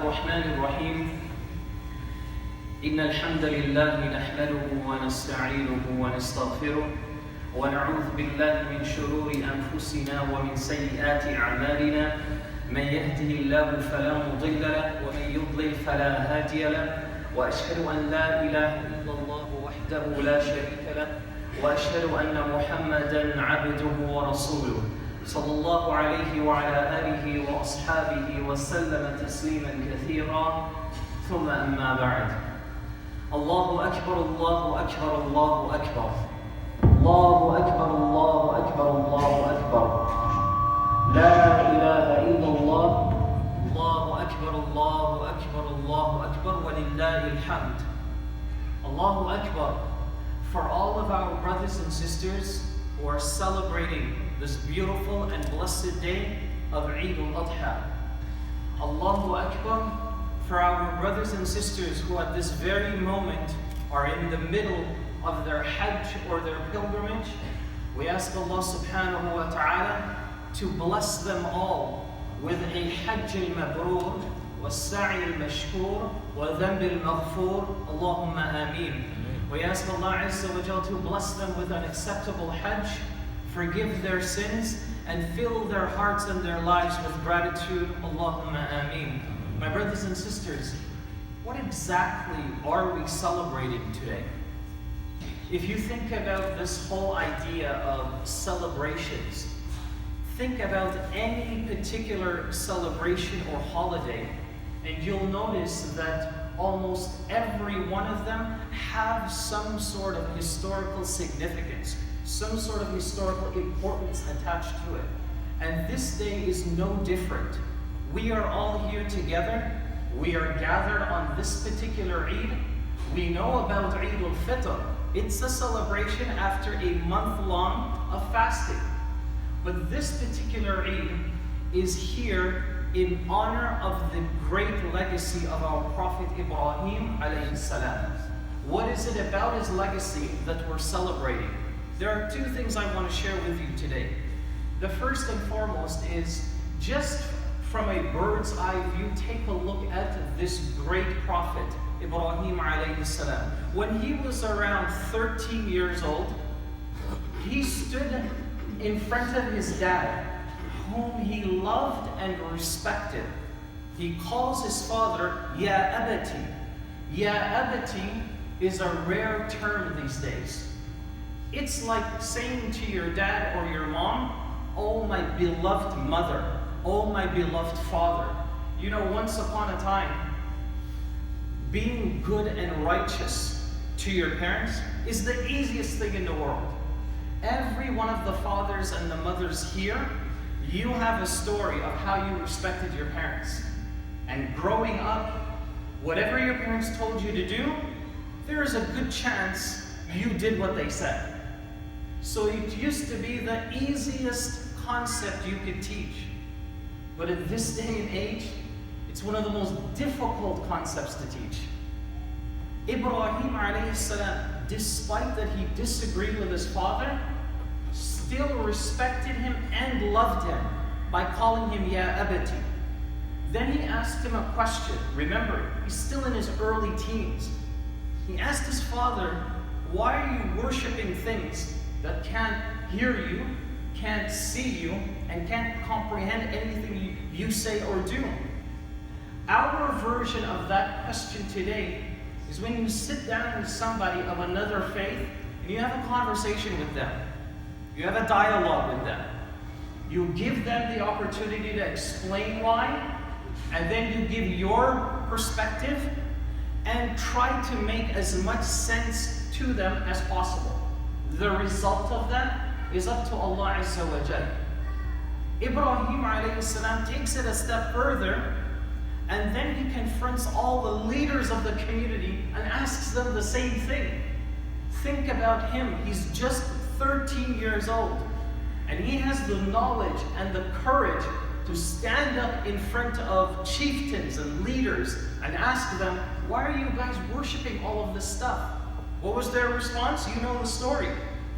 الرحمن الرحيم إن الحمد لله نحمده ونستعينه ونستغفره ونعوذ بالله من شرور أنفسنا ومن سيئات أعمالنا من يهده الله فلا مضل له ومن يضلل فلا هادي له وأشهد أن لا إله إلا الله وحده لا شريك له وأشهد أن محمدا عبده ورسوله صلى الله عليه وعلى آله وأصحابه وسلم تسليما كثيرا ثم أما بعد الله أكبر الله أكبر الله أكبر الله أكبر الله أكبر الله أكبر لا إله إلا الله الله أكبر الله أكبر الله أكبر ولله الحمد. Allahu Akbar for all of our brothers and sisters who are celebrating this beautiful and blessed day of Eid-ul-Adha. Allahu Akbar for our brothers and sisters who at this very moment are in the middle of their Hajj or their pilgrimage. We ask Allah subhanahu wa ta'ala to bless them all with a Hajj al-Mabrur, wa-Sa'i al-Mashkur, wa-Dhanb al-Maghfur, Allahumma ameen. We ask Allah Azza wa Jal to bless them with an acceptable Hajj, forgive their sins, and fill their hearts and their lives with gratitude, Allahumma ameen. My brothers and sisters, what exactly are we celebrating today? If you think about this whole idea of celebrations, think about any particular celebration or holiday, and you'll notice that almost every one of them have some sort of historical significance, some sort of historical importance attached to it. And this day is no different. We are all here together. We are gathered on this particular Eid. We know about Eid-ul-Fitr. It's a celebration after a month long of fasting. But this particular Eid is here in honor of the great legacy of our Prophet Ibrahim alayhi salam. What is it about his legacy that we're celebrating? There are two things I want to share with you today. The first and foremost is just from a bird's eye view, take a look at this great prophet, Ibrahim alayhi salam. When he was around 13 years old, he stood in front of his dad, whom he loved and respected. He calls his father, Ya Abati. Ya Abati is a rare term these days. It's like saying to your dad or your mom, oh my beloved mother, oh my beloved father. You know, once upon a time, being good and righteous to your parents is the easiest thing in the world. Every one of the fathers and the mothers here, you have a story of how you respected your parents. And growing up, whatever your parents told you to do, there is a good chance you did what they said. So it used to be the easiest concept you could teach. But in this day and age, it's one of the most difficult concepts to teach. Ibrahim alayhi salam, despite that he disagreed with his father, still respected him and loved him by calling him Ya Abati. Then he asked him a question. Remember, he's still in his early teens. He asked his father, why are you worshiping things that can't hear you, can't see you, and can't comprehend anything you say or do? Our version of that question today is when you sit down with somebody of another faith and you have a conversation with them. You have a dialogue with them. You give them the opportunity to explain why, and then you give your perspective and try to make as much sense to them as possible. The result of that is up to Allah Azza wa Jal. Ibrahim alayhi salam takes it a step further, and then he confronts all the leaders of the community and asks them the same thing. Think about him. He's just 13 years old, and he has the knowledge and the courage to stand up in front of chieftains and leaders and ask them, why are you guys worshiping all of this stuff? What was their response? You know the story.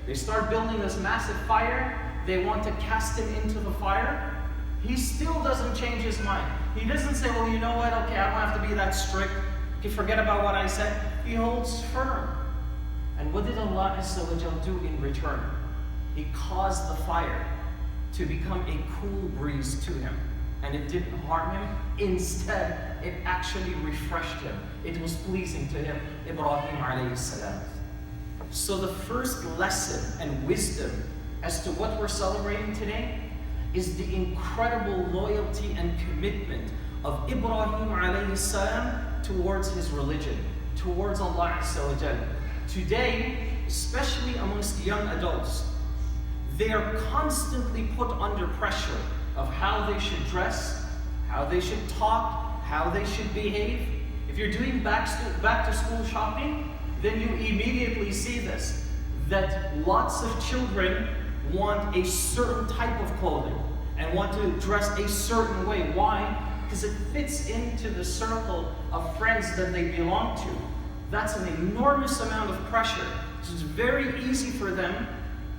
They start building this massive fire. They want to cast him into the fire. He still doesn't change his mind. He doesn't say, well, you know what, okay, I don't have to be that strict. Okay, forget about what I said. He holds firm. And what did Allah Azza wa Jal do in return? He caused the fire to become a cool breeze to him. And it didn't harm him. Instead, it actually refreshed him. It was pleasing to him, Ibrahim alayhi salam. So the first lesson and wisdom as to what we're celebrating today is the incredible loyalty and commitment of Ibrahim alayhi salam towards his religion, towards Allah Azza wa Jal. Today, especially amongst young adults, they are constantly put under pressure of how they should dress, how they should talk, how they should behave. If you're doing back to school shopping, then you immediately see this, that lots of children want a certain type of clothing and want to dress a certain way. Why? Because it fits into the circle of friends that they belong to. That's an enormous amount of pressure. So it's very easy for them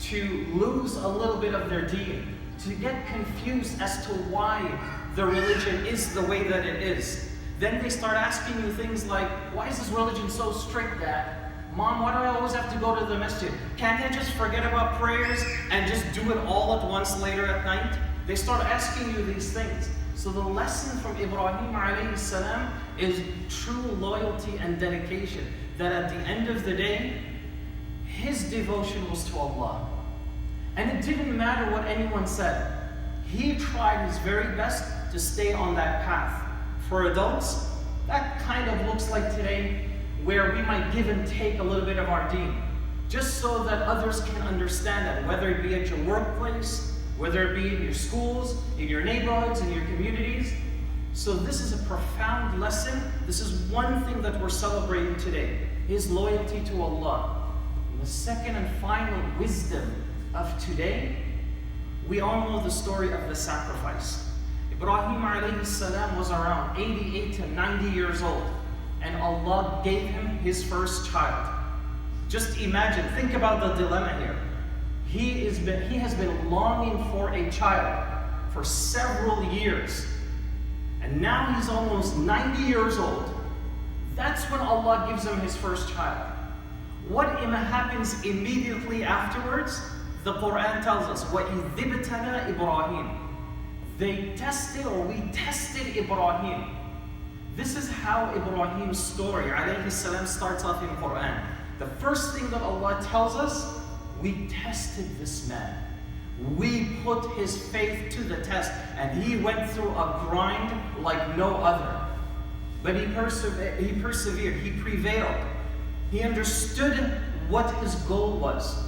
to lose a little bit of their deen, to get confused as to why the religion is the way that it is. Then they start asking you things like, why is this religion so strict, Dad? Mom, why do I always have to go to the masjid? Can't I just forget about prayers and just do it all at once later at night? They start asking you these things. So the lesson from Ibrahim alayhi salam is true loyalty and dedication. That at the end of the day, his devotion was to Allah. And it didn't matter what anyone said. He tried his very best to stay on that path. For adults, that kind of looks like today, where we might give and take a little bit of our deen, just so that others can understand that, whether it be at your workplace, whether it be in your schools, in your neighborhoods, in your communities. So this is a profound lesson. This is one thing that we're celebrating today, his loyalty to Allah. And the second and final wisdom of today, we all know the story of the sacrifice. Ibrahim alayhi salam was around 88 to 90 years old, and Allah gave him his first child. Just imagine, think about the dilemma here. He has been longing for a child for several years, and now he's almost 90 years old. That's when Allah gives him his first child. What happens immediately afterwards? The Quran tells us, وَإِذِ ابْتَلَى إِبْرَاهِيمَ. We tested Ibrahim. This is how Ibrahim's story, alayhi salam, starts off in Quran. The first thing that Allah tells us, we tested this man. We put his faith to the test, and he went through a grind like no other. But he persevered, he prevailed. He understood what his goal was.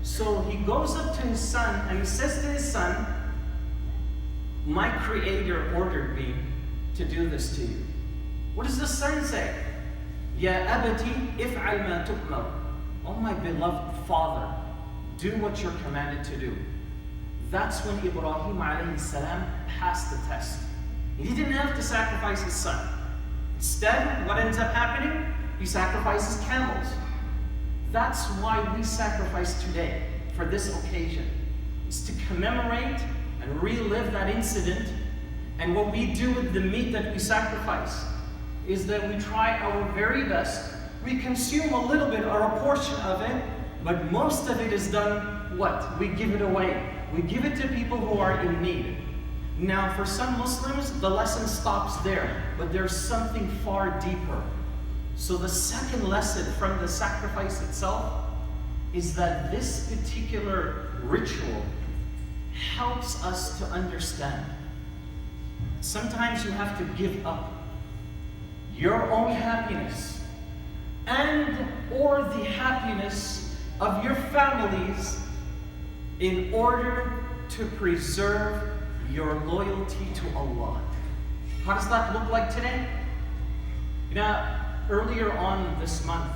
So he goes up to his son and he says to his son, my Creator ordered me to do this to you. What does the son say? Ya abati if'al ma tu'mar. Oh my beloved father, do what you're commanded to do. That's when Ibrahim alayhi salam passed the test. He didn't have to sacrifice his son. Instead, what ends up happening? He sacrifices camels. That's why we sacrifice today for this occasion. It's to commemorate and relive that incident. And what we do with the meat that we sacrifice is that we try our very best. We consume a little bit or a portion of it, but most of it is done what? We give it away. We give it to people who are in need. Now, for some Muslims, the lesson stops there, but there's something far deeper. So the second lesson from the sacrifice itself is that this particular ritual helps us to understand. Sometimes you have to give up your own happiness and or the happiness of your families in order to preserve your loyalty to Allah. How does that look like today? Now, earlier on this month,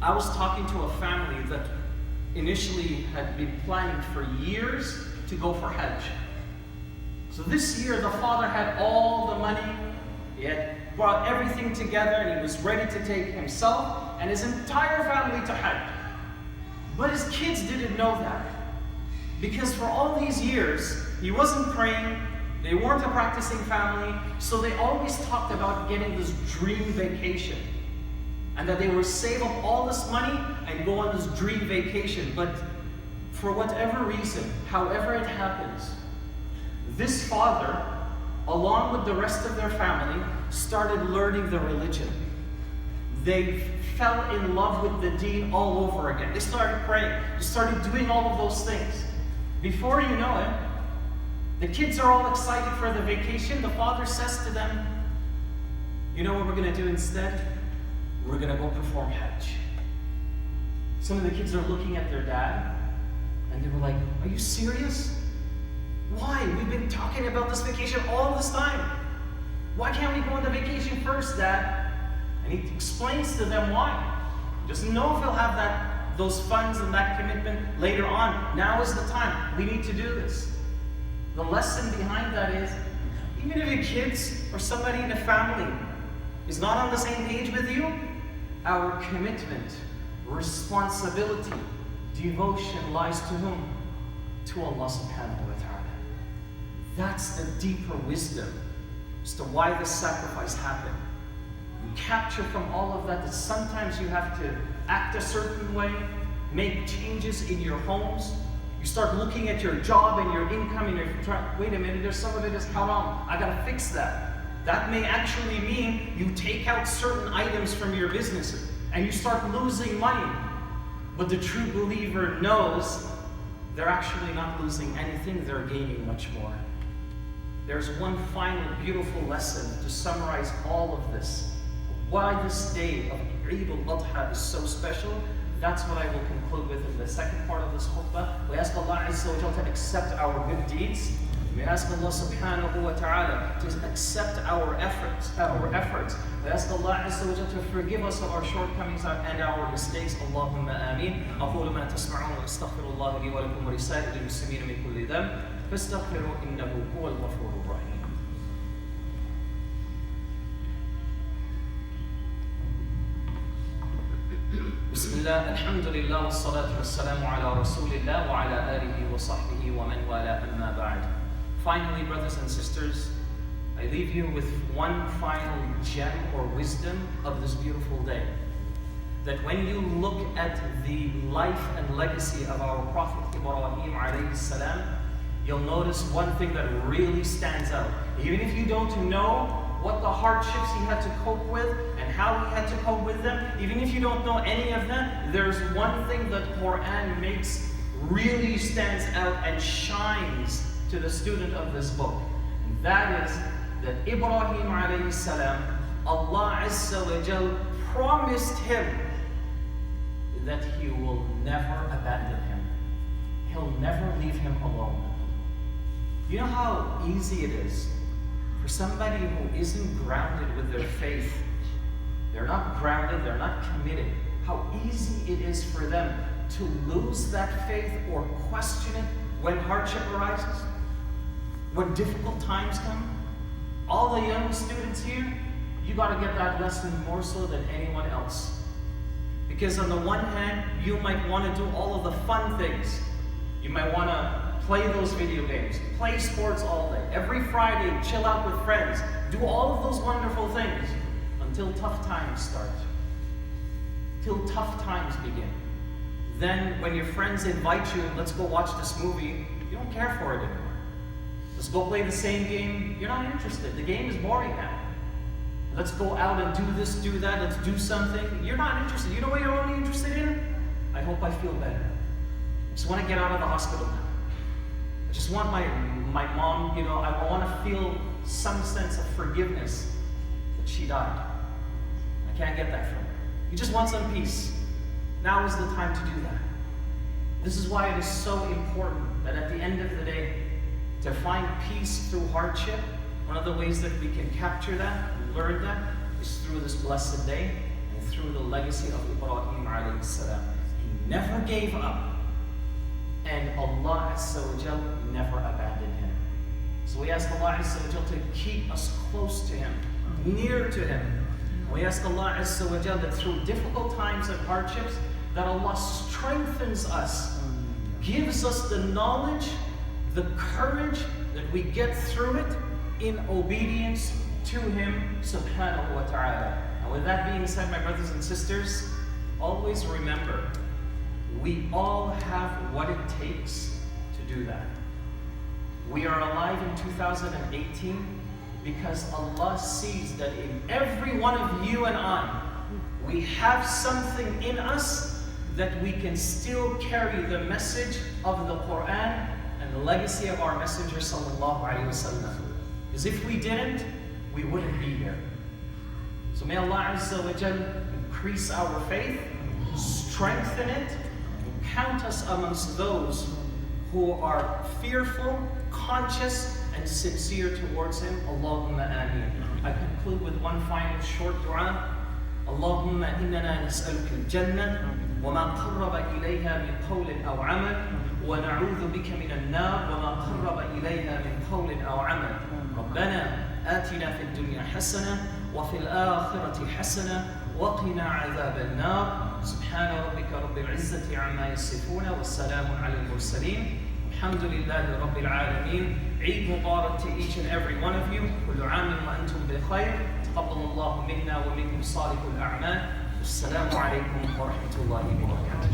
I was talking to a family that initially had been planning for years to go for Hajj. So this year, the father had all the money, he had brought everything together, and he was ready to take himself and his entire family to Hajj. But his kids didn't know that. Because for all these years, he wasn't praying, They weren't a practicing family, so they always talked about getting this dream vacation. And that they would save up all this money and go on this dream vacation. But for whatever reason, however it happens, this father, along with the rest of their family, started learning the religion. They fell in love with the deen all over again. They started praying. They started doing all of those things. Before you know it, the kids are all excited for the vacation. The father says to them, you know what we're going to do instead? We're going to go perform Hajj. Some of the kids are looking at their dad, and they were like, are you serious? Why? We've been talking about this vacation all this time. Why can't we go on the vacation first, Dad? And he explains to them why. He doesn't know if he'll have those funds and that commitment later on. Now is the time. We need to do this. The lesson behind that is, even if your kids or somebody in the family is not on the same page with you, our commitment, responsibility, devotion lies to whom? To Allah subhanahu wa ta'ala. That's the deeper wisdom as to why this sacrifice happened. You capture from all of that sometimes you have to act a certain way, make changes in your homes. You start looking at your job and your income and you're trying, wait a minute, there's some of it is haram. I gotta fix that. That may actually mean you take out certain items from your business and you start losing money. But the true believer knows they're actually not losing anything, they're gaining much more. There's one final beautiful lesson to summarize all of this. Why this day of Eid-ul-Adha is so special. That's what I will conclude with in the second part of this khutbah. We ask Allah Azza wa Jalla to accept our good deeds. We ask Allah subhanahu wa ta'ala to accept our efforts. We ask Allah Azza wa Jalla to forgive us of our shortcomings and our mistakes. Allahumma ameen. أقول ما تسمعون وأستغفر الله لي ولكم ولسائر المسلمين من كل ذنب فاستغفروا إنه هو الغفور الرحيم. بسم الله الحمد لله والصلاة والسلام على رسول الله وعلى آله وصحبه ومن والاه أما بعد. Finally, brothers and sisters, I leave you with one final gem or wisdom of this beautiful day. That when you look at the life and legacy of our Prophet Ibrahim alayhi salam, you'll notice one thing that really stands out. Even if you don't know what the hardships he had to cope with and how he had to cope with them, even if you don't know any of them, there's one thing that Quran makes really stands out and shines to the student of this book. And that is that Ibrahim alayhi salam, Allah Azza wa Jal promised him that he will never abandon him. He'll never leave him alone. You know how easy it is for somebody who isn't grounded with their faith, they're not grounded, they're not committed, how easy it is for them to lose that faith or question it when hardship arises, when difficult times come. All the young students here, you got to get that lesson more so than anyone else. Because on the one hand, you might want to do all of the fun things. You might want to play those video games, play sports all day. Every Friday, chill out with friends. Do all of those wonderful things until tough times start. Till tough times begin. Then when your friends invite you, let's go watch this movie, you don't care for it anymore. Let's go play the same game, you're not interested. The game is boring now. Let's go out and do this, do that, let's do something. You're not interested. You know what you're only interested in? I hope I feel better. I just want to get out of the hospital now. I just want my mom, I want to feel some sense of forgiveness that she died. I can't get that from her. You just want some peace. Now is the time to do that. This is why it is so important that at the end of the day, to find peace through hardship, one of the ways that we can capture that, learn that, is through this blessed day and through the legacy of Ibrahim alayhi salam. He never gave up. And Allah Azza wa Jal never abandoned him. So we ask Allah Azza wa Jal to keep us close to him, near to him. We ask Allah Azza wa Jal that through difficult times and hardships, that Allah strengthens us, gives us the knowledge, the courage, that we get through it in obedience to Him subhanahu wa ta'ala. And with that being said, my brothers and sisters, always remember, we all have what it takes to do that. We are alive in 2018 because Allah sees that in every one of you and I, we have something in us that we can still carry the message of the Quran and the legacy of our Messenger sallallahu alaihi wasallam. Because if we didn't, we wouldn't be here. So may Allah Azza wa Jal increase our faith, strengthen it, and count us amongst those who are fearful, conscious, and sincere towards Him. Allahumma ameen. I conclude with one final short dua. اللهم إننا نسألك الجنة وما قرب إليها من قول أو عمل ونعوذ بك من النار وما قرب إليها من قول أو عمل ربنا آتنا في الدنيا حسنة وفي الآخرة حسنة وقنا عذاب النار سبحان ربك رب العزة عما يصفون والسلام على المرسلين الحمد لله رب العالمين. Eid Mubarak to each and every one of you. كل عام وأنتم بخير. تقبل الله منا ومنكم صالح الأعمال. والسلام عليكم ورحمة الله وبركاته.